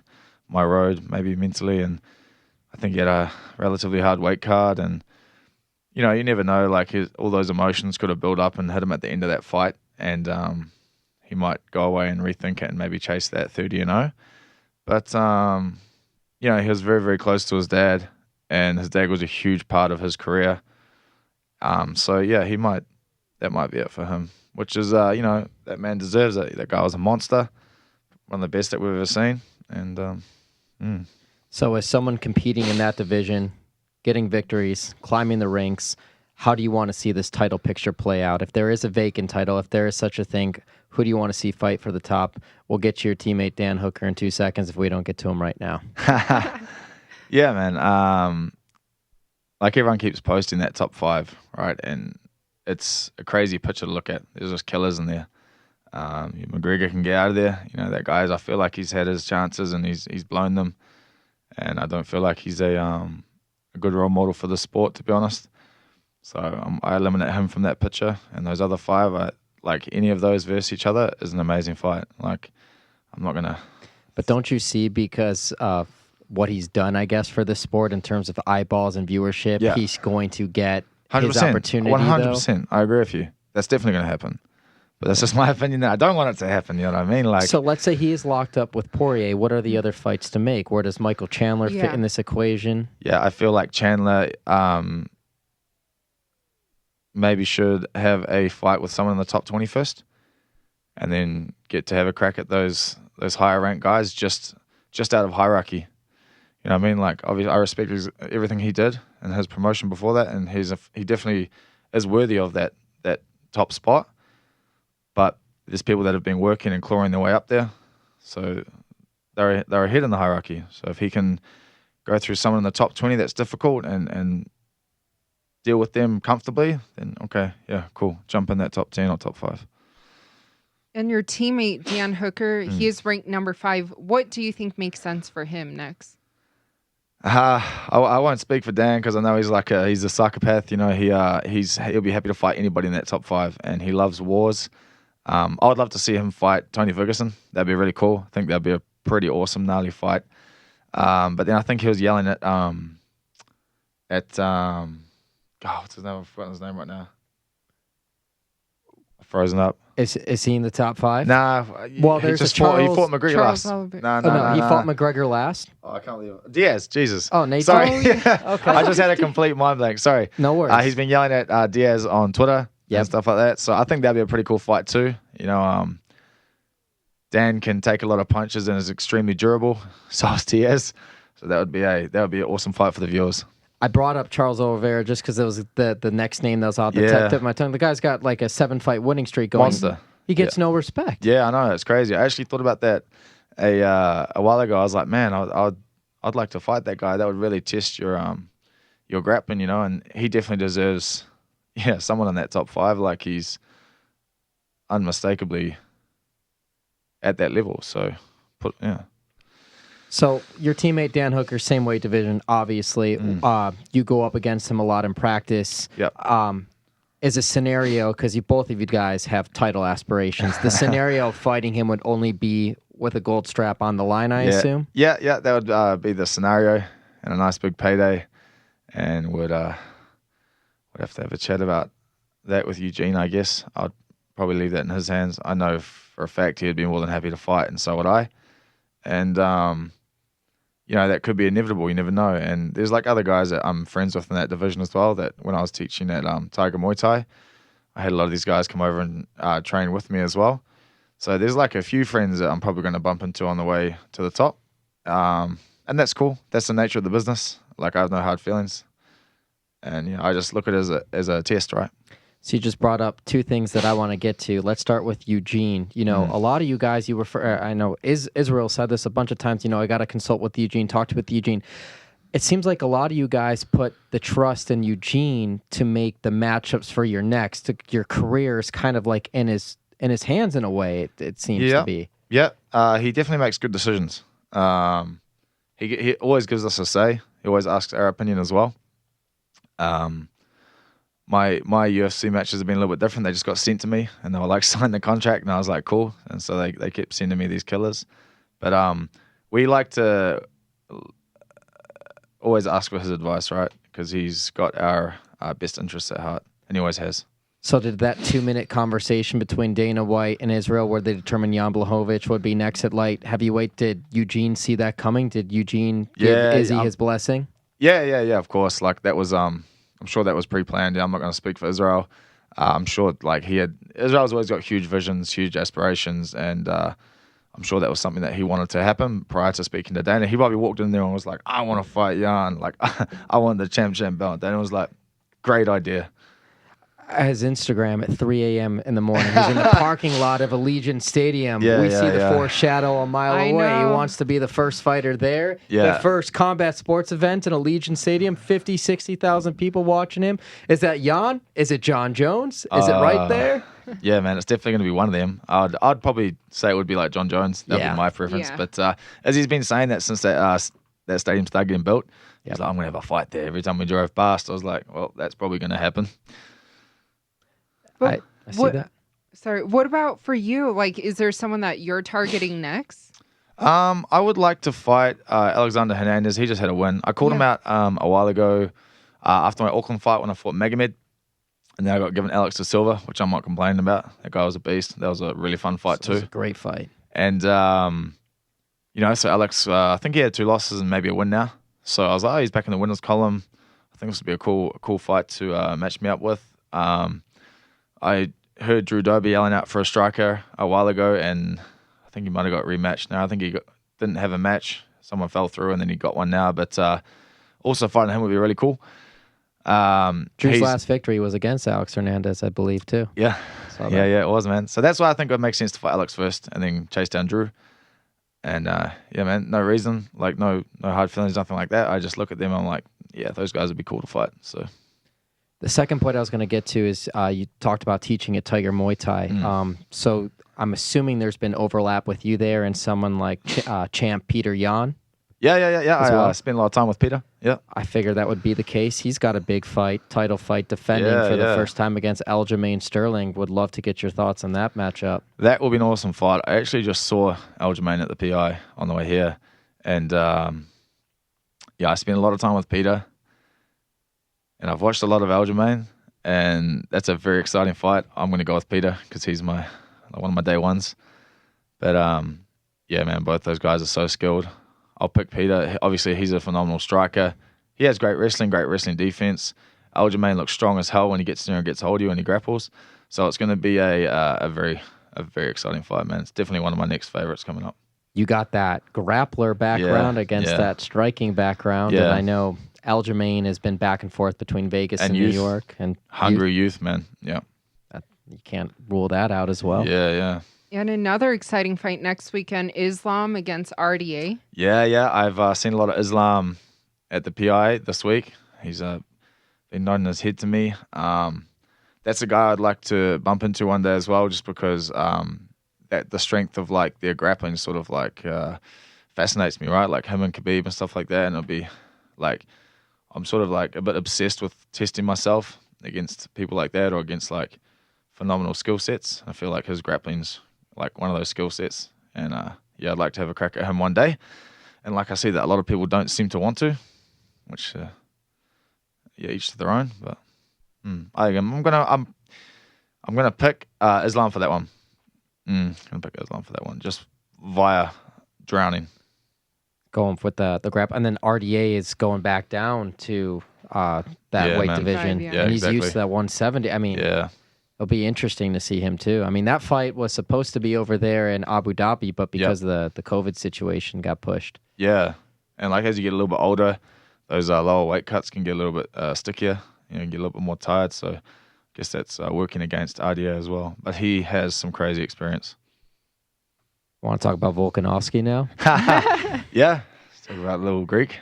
road, maybe mentally, and I think he had a relatively hard weight card, and you never know, like all those emotions could have built up and hit him at the end of that fight, and he might go away and rethink it and maybe chase that 30-0. But he was very, very close to his dad, and his dad was a huge part of his career. So yeah, that might be it for him, which is that man deserves it. That guy was a monster, one of the best that we've ever seen, and So as someone competing in that division, getting victories, climbing the ranks, how do you want to see this title picture play out? If there is a vacant title, if there is such a thing, who do you want to see fight for the top? We'll get to your teammate Dan Hooker in 2 seconds if we don't get to him right now. Yeah, man. Like everyone keeps posting that top 5, right? And it's a crazy picture to look at. There's just killers in there. McGregor can get out of there. That guy's. I feel like he's had his chances and he's blown them, and I don't feel like he's a good role model for the sport, to be honest. So I eliminate him from that picture, and those other 5, like any of those versus each other is an amazing fight. Like I'm not gonna. But don't you see, because of what he's done, I guess, for the sport in terms of eyeballs and viewership, he's going to get 100%, his opportunity. 100%. I agree with you. That's definitely going to happen. But that's just my opinion. I don't want it to happen. You know what I mean? Like, So let's say he is locked up with Poirier. What are the other fights to make? Where does Michael Chandler fit Yeah. in this equation? yeah, I feel like Chandler maybe should have a fight with someone in the top 20 first, and then get to have a crack at those higher ranked guys just out of hierarchy. You know what I mean? Like, obviously, I respect everything he did and his promotion before that, and he definitely is worthy of that top spot. But there's people that have been working and clawing their way up there, so they're ahead in the hierarchy. So if he can go through someone in the top 20 that's difficult and deal with them comfortably, then okay, yeah, cool. Jump in that top 10 or top 5. And your teammate, Dan Hooker, he is ranked number 5. What do you think makes sense for him next? I won't speak for Dan because I know he's a psychopath. You know, he'll be happy to fight anybody in that top 5, and he loves wars. I would love to see him fight Tony Ferguson. That'd be really cool. I think that'd be a pretty awesome, gnarly fight. But then I think he was yelling at what's his name? I've forgotten his name right now. Frozen up. Is he in the top 5? Nah. Well, he there's just a Charles, he fought McGregor Charles last. Oliver. No, He fought McGregor last. Oh, I can't believe it. Diaz, Jesus. Oh, Nate. Sorry. Oh, yeah. Okay. I just had a complete mind blank. Sorry. No worries. He's been yelling at Diaz on Twitter and stuff like that. So I think that'd be a pretty cool fight too. You know, Dan can take a lot of punches and is extremely durable. So is Diaz. So that would be an awesome fight for the viewers. I brought up Charles Oliveira just because it was the next name that was out the tip of my tongue. The guy's got like a 7-fight winning streak going. Monster. He gets no respect. Yeah, I know. It's crazy. I actually thought about that a while ago. I was like, man, I'd like to fight that guy. That would really test your grappling, you know. And he definitely deserves, someone in that top 5. Like, he's unmistakably at that level. So, So your teammate Dan Hooker, same weight division, obviously. You go up against him a lot in practice. Yep. Is a scenario, because both of you guys have title aspirations. The scenario of fighting him would only be with a gold strap on the line, I assume? Yeah, that would be the scenario, and a nice big payday. And would have to have a chat about that with Eugene, I guess. I'd probably leave that in his hands. I know for a fact he'd be more than happy to fight, and so would I. And, that could be inevitable. You never know. And there's like other guys that I'm friends with in that division as well, that when I was teaching at Tiger Muay Thai, I had a lot of these guys come over and train with me as well. So there's like a few friends that I'm probably going to bump into on the way to the top. And that's cool. That's the nature of the business. Like, I have no hard feelings. And, I just look at it as a test, right? So you just brought up 2 things that I want to get to. Let's start with Eugene. A lot of you guys, you refer, I know Israel said this a bunch of times, I got to consult with Eugene, talked with Eugene. It seems like a lot of you guys put the trust in Eugene to make the matchups for your next. Your career is kind of like in his hands in a way, it seems to be. Yeah, he definitely makes good decisions. He always gives us a say. He always asks our opinion as well. My UFC matches have been a little bit different. They just got sent to me, and they were like, sign the contract, and I was like, cool. And so they kept sending me these killers. But we like to always ask for his advice, right? Because he's got our best interests at heart, and he always has. So did that 2-minute conversation between Dana White and Israel, where they determined Jan Blachowicz would be next at light heavyweight, did Eugene see that coming? Did Eugene give Izzy his blessing? Yeah, of course. Like, that was I'm sure that was pre-planned. I'm not going to speak for Israel. I'm sure Israel's always got huge visions, huge aspirations, and I'm sure that was something that he wanted to happen prior to speaking to Dana. He probably walked in there and was like, I want to fight Jan. Like, I want the champ belt. Dana was like, great idea. His Instagram at 3 a.m. in the morning. He's in the parking lot of Allegiant Stadium. We see the foreshadow a mile away. He wants to be the first fighter there. Yeah. The first combat sports event in Allegiant Stadium. 50, 60,000 people watching him. Is that Jan? Is it John Jones? Is it right there? Yeah, man, it's definitely going to be one of them. I'd probably say it would be like John Jones. That'd be my preference. Yeah. But as he's been saying that since that stadium started getting built, he's like, I'm going to have a fight there. Every time we drove past, I was like, well, that's probably going to happen. But I see that. Sorry, what about for you? Like, is there someone that you're targeting next? I would like to fight Alexander Hernandez. He just had a win. I called him out a while ago after my Auckland fight when I fought Magomed. And then I got given Alex de Silva, which I'm not complaining about. That guy was a beast. That was a really fun fight It was too. a great fight. And, so Alex, I think he had 2 losses and maybe a win now. So I was like, he's back in the winners column. I think this would be a cool fight to match me up with. I heard Drew Doby yelling out for a striker a while ago, and I think he might have got rematched now. I think he didn't have a match. Someone fell through, and then he got one now. But also fighting him would be really cool. Drew's last victory was against Alex Hernandez, I believe, too. Yeah. Saw that. Yeah, it was, man. So that's why I think it makes sense to fight Alex first and then chase down Drew. And yeah, man, no reason, like no hard feelings, nothing like that. I just look at them, I'm like, yeah, those guys would be cool to fight. So The second point I was going to get to is you talked about teaching at Tiger Muay Thai. So I'm assuming there's been overlap with you there and someone like champ Petr Yan. Yeah. well? I spent a lot of time with Petr. Yeah. I figured that would be the case. He's got a big fight, title fight, defending for the first time against Aljamain Sterling. Would love to get your thoughts on that matchup. That will be an awesome fight. I actually just saw Aljamain at the PI on the way here. And I spent a lot of time with Petr. And I've watched a lot of Aljamain. And that's a very exciting fight. I'm going to go with Petr because he's one of my day ones. But yeah, man, both those guys are so skilled. I'll pick Petr. Obviously, he's a phenomenal striker. He has great wrestling defense. Aljamain looks strong as hell when he gets there and gets hold of you and he grapples. So it's going to be a very exciting fight, man. It's definitely one of my next favorites coming up. You got that grappler background against that striking background. Yeah. And I know Aljamain has been back and forth between Vegas and New York. And Hungry youth, man. Yeah. You can't rule that out as well. Yeah. And another exciting fight next weekend, Islam against RDA. Yeah. I've seen a lot of Islam at the PI this week. He's been nodding his head to me. That's a guy I'd like to bump into one day as well, just because that the strength of like their grappling sort of like fascinates me, right? Like him and Khabib and stuff like that. And it'll be like, I'm sort of like a bit obsessed with testing myself against people like that or against like phenomenal skill sets. I feel like his grappling's like one of those skill sets. And I'd like to have a crack at him one day. And like I see that a lot of people don't seem to want to, which each to their own. But I'm gonna pick Islam for that one. Gonna pick Islam for that one, just via drowning. Going with the grapple. And then RDA is going back down to that weight division. Yeah, and he's used to that 170. I mean, it'll be interesting to see him too. I mean, that fight was supposed to be over there in Abu Dhabi, but because of the COVID situation got pushed. Yeah. And like as you get a little bit older, those lower weight cuts can get a little bit stickier, get a little bit more tired. So I guess that's working against RDA as well. But he has some crazy experience. Want to talk about Volkanovski now? Yeah. Let's talk about little Greek.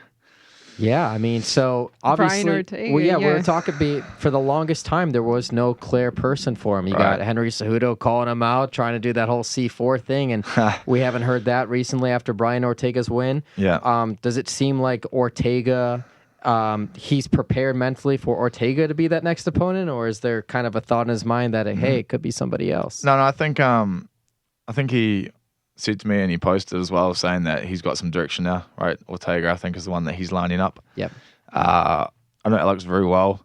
Yeah, I mean, so obviously, Brian Ortega, we were talking. For the longest time, there was no clear person for him. You got Henry Cejudo calling him out, trying to do that whole C4 thing, and we haven't heard that recently after Brian Ortega's win. Yeah. Does it seem like Ortega, he's prepared mentally for Ortega to be that next opponent, or is there kind of a thought in his mind that hey, it could be somebody else? No, I think he said to me and he posted as well saying that he's got some direction now, right? Ortega, I think, is the one that he's lining up. Yep. I know Alex very well,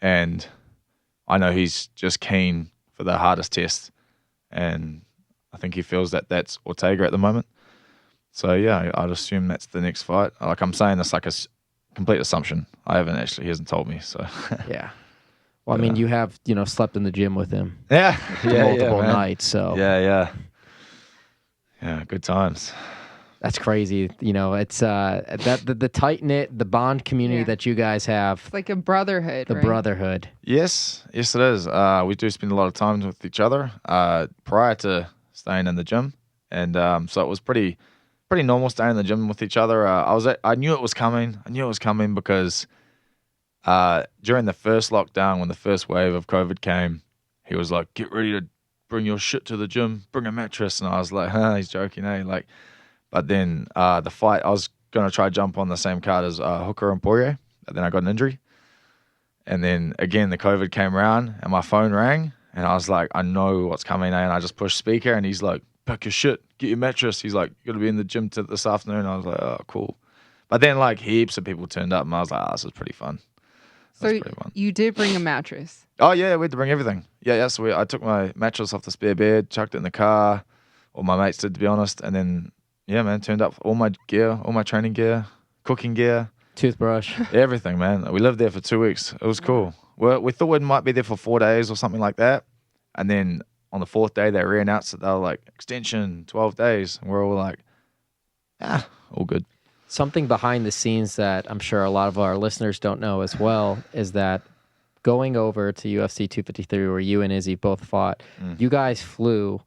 and I know he's just keen for the hardest test, and I think he feels that that's Ortega at the moment. So, yeah, I'd assume that's the next fight. Like I'm saying, that's like a complete assumption. He hasn't told me, so. Yeah. Well, I mean, you have, slept in the gym with him. Yeah. Multiple nights, so. Yeah, good times. That's crazy. It's the tight knit, the bond community that you guys have. It's like a brotherhood. The brotherhood. Yes, it is. We do spend a lot of time with each other prior to staying in the gym, and so it was pretty normal staying in the gym with each other. I knew it was coming. I knew it was coming because during the first lockdown, when the first wave of COVID came, he was like, "Get ready to bring your shit to the gym, bring a mattress." And I was like, he's joking, eh? Like, but then the fight, I was going to try jump on the same card as Hooker and Poirier, but then I got an injury. And then again, the COVID came around and my phone rang and I was like, I know what's coming, eh? And I just pushed speaker and he's like, pack your shit, get your mattress. He's like, you got to be in the gym this afternoon. I was like, oh, cool. But then like heaps of people turned up and I was like, this is pretty fun. So pretty fun. you did bring a mattress. Oh yeah, we had to bring everything. Yeah. So I took my mattress off the spare bed, chucked it in the car. All my mates did, to be honest, and then man, turned up all my gear, all my training gear, cooking gear, Toothbrush. everything, man. We lived there for 2 weeks. It was cool. We thought we might be there for 4 days or something like that, and then on the 4th day they re-announced that they were like extension 12 days, and we're all like, all good. Something behind the scenes that I'm sure a lot of our listeners don't know as well is that going over to UFC 253, where you and Izzy both fought, you guys flew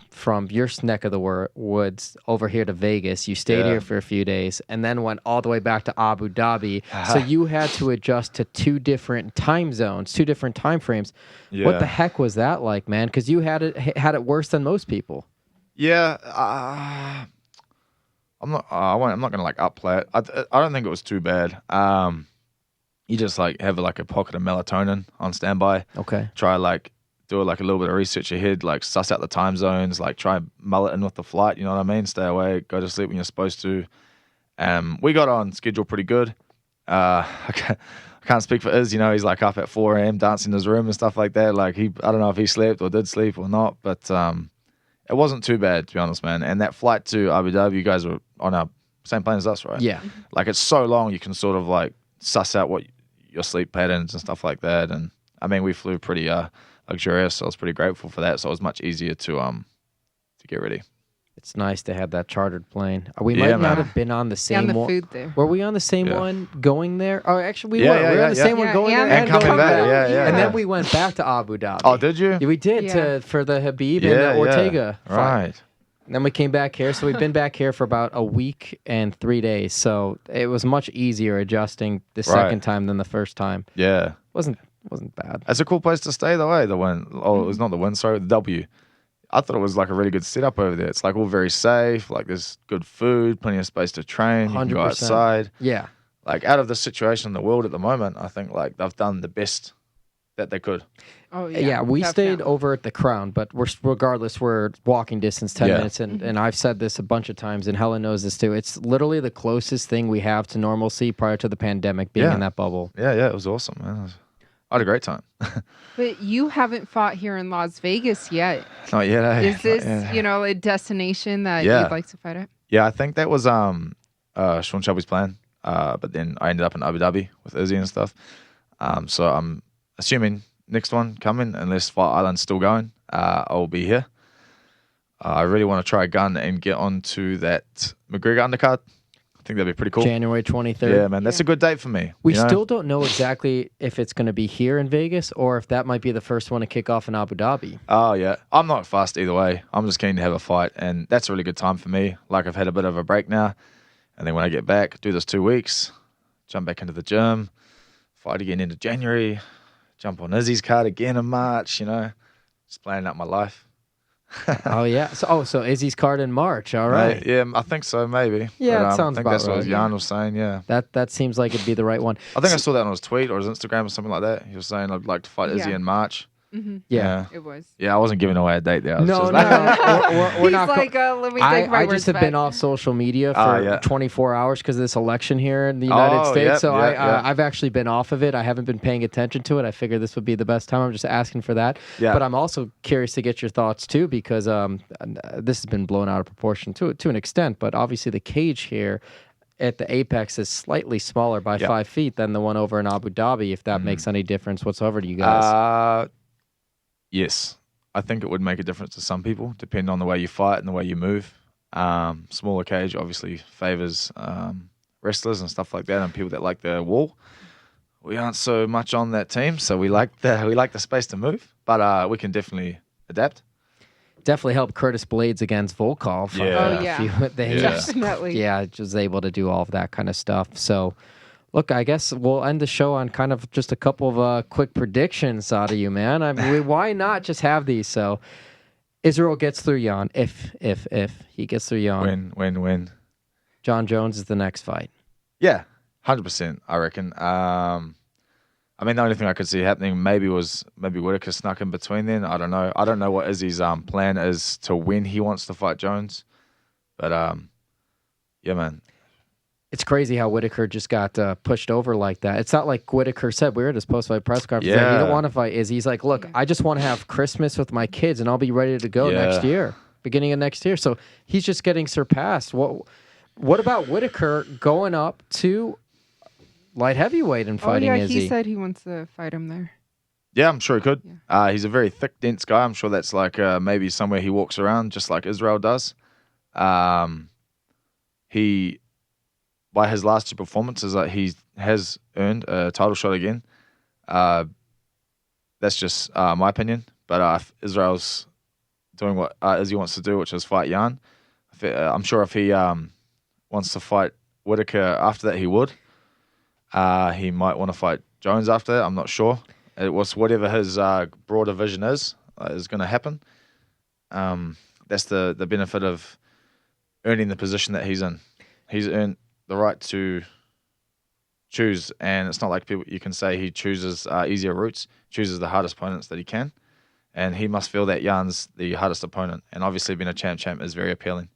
from your neck of the woods over here to Vegas. You stayed here for a few days and then went all the way back to Abu Dhabi. So you had to adjust to 2 different time zones, 2 different time frames. Yeah. What the heck was that like, man? Because you had it worse than most people. Yeah, I'm not gonna like upplay it. I don't think it was too bad. You just like have like a pocket of melatonin on standby. Okay. Try like do like a little bit of research ahead, like suss out the time zones, like try mull it in with the flight. You know what I mean? Stay awake, go to sleep when you're supposed to. We got on schedule pretty good. I can't speak for Iz. You know, he's like up at 4 a.m. dancing in his room and stuff like that. Like I don't know if he slept or did sleep or not, but it wasn't too bad, to be honest, man. And that flight to Abu Dhabi, you guys were on our same plane as us, right? Yeah. Like it's so long, you can sort of like suss out what your sleep patterns and stuff like that. And I mean, we flew pretty luxurious, so I was pretty grateful for that. So it was much easier to get ready. It's nice to have that chartered plane. We Yeah, might not man. have been on the same And the one. food there. Were we on the same Yeah. one going there? Oh, actually, we Yeah, were. yeah, we were yeah, on the yeah. same one Yeah, going and there And coming going back, back. yeah. And then we went back to Abu Dhabi. Oh, did you? Yeah, we did Yeah. for the Khabib Yeah, and the Ortega fight. Right. And then we came back here. So we've been back here for about a week and 3 days. So it was much easier adjusting the second time than the first time. Yeah. Wasn't bad. It's a cool place to stay, though, eh? The win. Oh, it was not the win, sorry, the W. I thought it was like a really good setup over there. It's like all very safe. Like there's good food, plenty of space to train. You can go 100%. outside. Yeah. Like out of the situation in the world at the moment, I think like they've done the best that they could. Oh Yeah, we stayed definitely. over at the Crown, but regardless, we're walking distance, 10 Yeah. minutes, and I've said this a bunch of times, and Helen knows this too. It's literally the closest thing we have to normalcy prior to the pandemic being Yeah. in that bubble. Yeah, it was awesome, man. I had a great time. But you haven't fought here in Las Vegas yet. Not yet, eh? Is this, Not yet. a destination that Yeah. you'd like to fight at? Yeah, I think that was Sean Shelby's plan. But then I ended up in Abu Dhabi with Izzy and stuff. So I'm assuming next one coming, unless Fight Island's still going, I'll be here. I really want to try a gun and get onto that McGregor undercard. I think that'd be pretty cool. January 23rd. Yeah, man, that's a good date for me. We you know? still don't know exactly if it's going to be here in Vegas or if that might be the first one to kick off in Abu Dhabi. Oh, yeah. I'm not fussed either way. I'm just keen to have a fight, and that's a really good time for me. Like, I've had a bit of a break now, and then when I get back, do this 2 weeks, jump back into the gym, fight again into January, jump on Izzy's card again in March, just planning out my life. Oh, yeah. So Izzy's card in March. All right. Yeah, I think so, maybe. Yeah, But, it sounds I think about that's what right. Jan was saying, yeah. That seems like it'd be the right one. I think I saw that on his tweet or his Instagram or something like that. He was saying I'd like to fight Izzy Yeah. in March. Mm-hmm. Yeah. It was. Yeah, I wasn't giving away a date there. I was No, just we're He's not. like, let me take I my just words have been back. off social media for yeah. 24 hours because of this election here in the United States. Yep, So yep. I've actually been off of it. I haven't been paying attention to it. I figured this would be the best time. I'm just asking for that. Yeah. But I'm also curious to get your thoughts too because this has been blown out of proportion to an extent. But obviously the cage here at the apex is slightly smaller by 5 feet than the one over in Abu Dhabi. If that makes any difference whatsoever to you guys. Yes, I think it would make a difference to some people, depending on the way you fight and the way you move. Smaller cage obviously favors wrestlers and stuff like that, and people that like the wall. We aren't so much on that team, so we like the space to move, but we can definitely adapt. Definitely helped Curtis Blades against Volkov. Yeah. Oh, yeah. Definitely. Yeah, just able to do all of that kind of stuff. So, look, I guess we'll end the show on kind of just a couple of quick predictions out of you, man. I mean, why not just have these? So, Israel gets through Jan. If he gets through Jan, Win. John Jones is the next fight. Yeah, 100%. I reckon. I mean, the only thing I could see happening maybe Whitaker snuck in between then. I don't know. I don't know what Izzy's plan is to when he wants to fight Jones. But, yeah, man. It's crazy how Whitaker just got pushed over like that. It's not like Whitaker said. We were at his post-fight press conference. Like, you don't want to fight Izzy. He's like, look, I just want to have Christmas with my kids, and I'll be ready to go next year, beginning of next year. So he's just getting surpassed. What about Whitaker going up to light heavyweight and fighting Izzy? He said he wants to fight him there. Yeah, I'm sure he could. Yeah. He's a very thick, dense guy. I'm sure that's like maybe somewhere he walks around just like Israel does. He, by his last 2 performances, he has earned a title shot again. That's just my opinion. But if Israel's doing what Izzy wants to do, which is fight Jan, I'm sure if he wants to fight Whitaker after that, he would. He might want to fight Jones after that. I'm not sure. It was whatever his broader vision is going to happen. That's the benefit of earning the position that he's in. He's earned the right to choose, and it's not like people you can say he chooses easier routes, chooses the hardest opponents that he can, and he must feel that Jan's the hardest opponent. And obviously, being a champ is very appealing.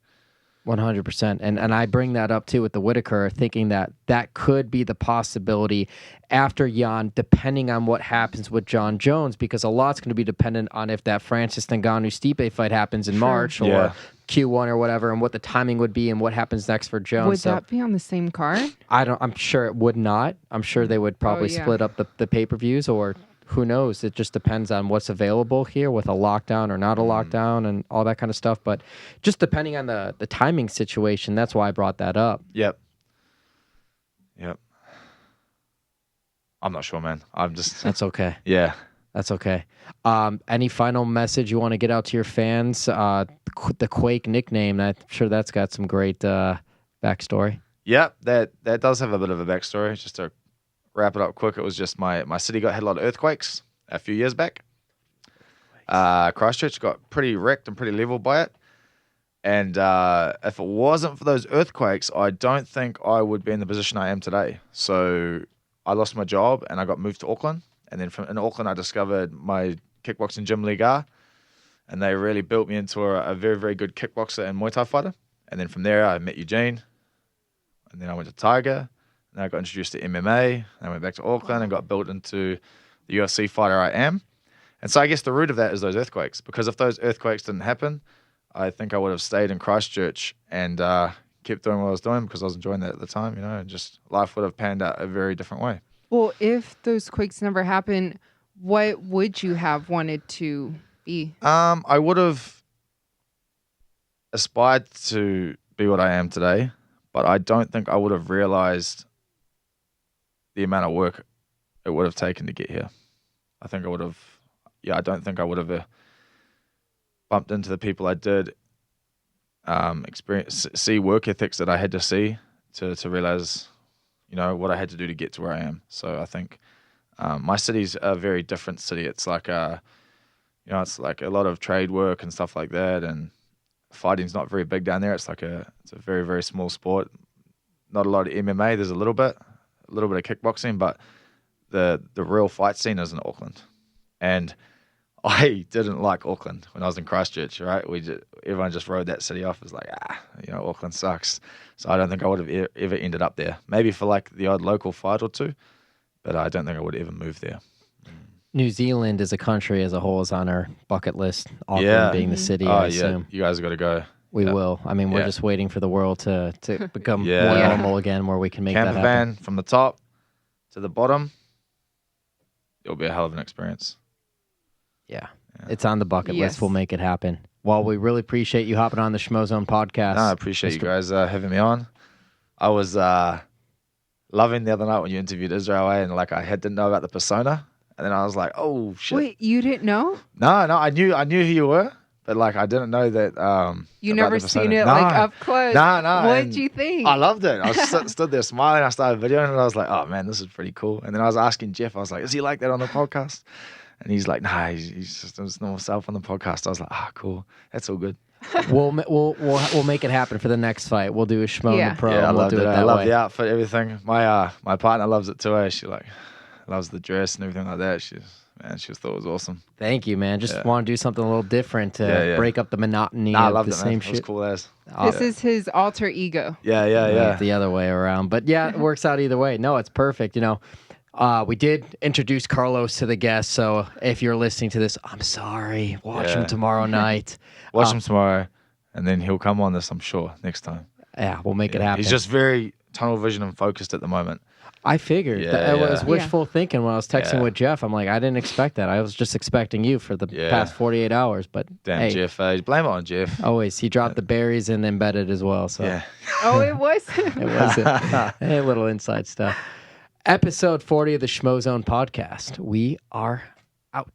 100%. And I bring that up too with the Whitaker, thinking that could be the possibility after Jan, depending on what happens with John Jones, because a lot's going to be dependent on if that Francis Ngannou-Stipe fight happens in March or Q1 or whatever, and what the timing would be and what happens next for Jones. Would that be on the same card? I'm sure it would not. I'm sure they would probably split up the pay-per-views, or who knows? It just depends on what's available here with a lockdown or not a lockdown and all that kind of stuff. But just depending on the timing situation, that's why I brought that up. Yep. I'm not sure, man. I'm just... That's okay. Yeah. That's okay. Any final message you want to get out to your fans? The Quake nickname, I'm sure that's got some great backstory. Yep, that does have a bit of a backstory. Just to wrap it up quick, it was just my city had a lot of earthquakes a few years back. Christchurch got pretty wrecked and pretty leveled by it. And if it wasn't for those earthquakes, I don't think I would be in the position I am today. So I lost my job and I got moved to Auckland. And then in Auckland, I discovered my kickboxing gym, Liga. And they really built me into a very, very good kickboxer and Muay Thai fighter. And then from there, I met Eugene. And then I went to Tiger. And I got introduced to MMA. I went back to Auckland and got built into the UFC fighter I am. And so I guess the root of that is those earthquakes. Because if those earthquakes didn't happen, I think I would have stayed in Christchurch and kept doing what I was doing because I was enjoying that at the time, and just life would have panned out a very different way. Well, if those quakes never happened, what would you have wanted to be? I would have aspired to be what I am today, but I don't think I would have realized the amount of work it would have taken to get here. I think I would have, I don't think I would have bumped into the people I did, see work ethics that I had to see to realize, what I had to do to get to where I am. So I think my city's a very different city. It's like it's like a lot of trade work and stuff like that, and fighting's not very big down there. It's a very, very small sport. Not a lot of MMA. There's a little bit of kickboxing, but the real fight scene is in Auckland. And I didn't like Auckland when I was in Christchurch, right? Everyone just wrote that city off as like, Auckland sucks. So I don't think I would have ever ended up there. Maybe for like the odd local fight or two, but I don't think I would ever move there. New Zealand as a country as a whole is on our bucket list. Auckland being the city, I assume. You guys got to go. We will. I mean, we're just waiting for the world to become more normal again, where we can make that happen. Camper van from the top to the bottom. It'll be a hell of an experience. Yeah. It's on the bucket list. We'll make it happen. Well, we really appreciate you hopping on the Schmozone podcast. No, I appreciate you guys having me on. I was loving the other night when you interviewed Israel, and I didn't know about the persona, and then I was like, oh shit. Wait, you didn't know? No, I knew who you were, but I didn't know that. You never seen it up close. No. What did you think? I loved it. I was stood there smiling. I started videoing, and I was like, oh man, this is pretty cool. And then I was asking Jeff, I was like, is he like that on the podcast? And he's like, nah, he's just his normal self on the podcast. I was like, cool. That's all good. We'll make it happen for the next fight. We'll do a Schmo in the pro. Yeah, I love it. I love the outfit, everything. My partner loves it too. She loves the dress and everything like that. She's man. She just thought it was awesome. Thank you, man. Just Yeah. want to do something a little different to Yeah. break up the monotony Nah, I of loved the it, same man. It was shit. cool as. This is his alter ego. Yeah. The other way around. But yeah, it works out either way. No, it's perfect. You know, we did introduce Carlos to the guest. So if you're listening to this, I'm sorry. Watch him Yeah. tomorrow night. Watch him tomorrow, and then he'll come on this, I'm sure, next time. Yeah, we'll make it happen. He's just very tunnel vision and focused at the moment. I figured Yeah, that it was yeah. wishful thinking when I was texting Yeah. with Jeff. I'm like, I didn't expect that. I was just expecting you for the Yeah. past 48 hours. But Damn, hey, Jeff. Blame it on Jeff. always he dropped the berries and embedded as well. So Yeah. Oh, it was. it was a little inside stuff. Episode 40 of the Schmozone podcast. We are out.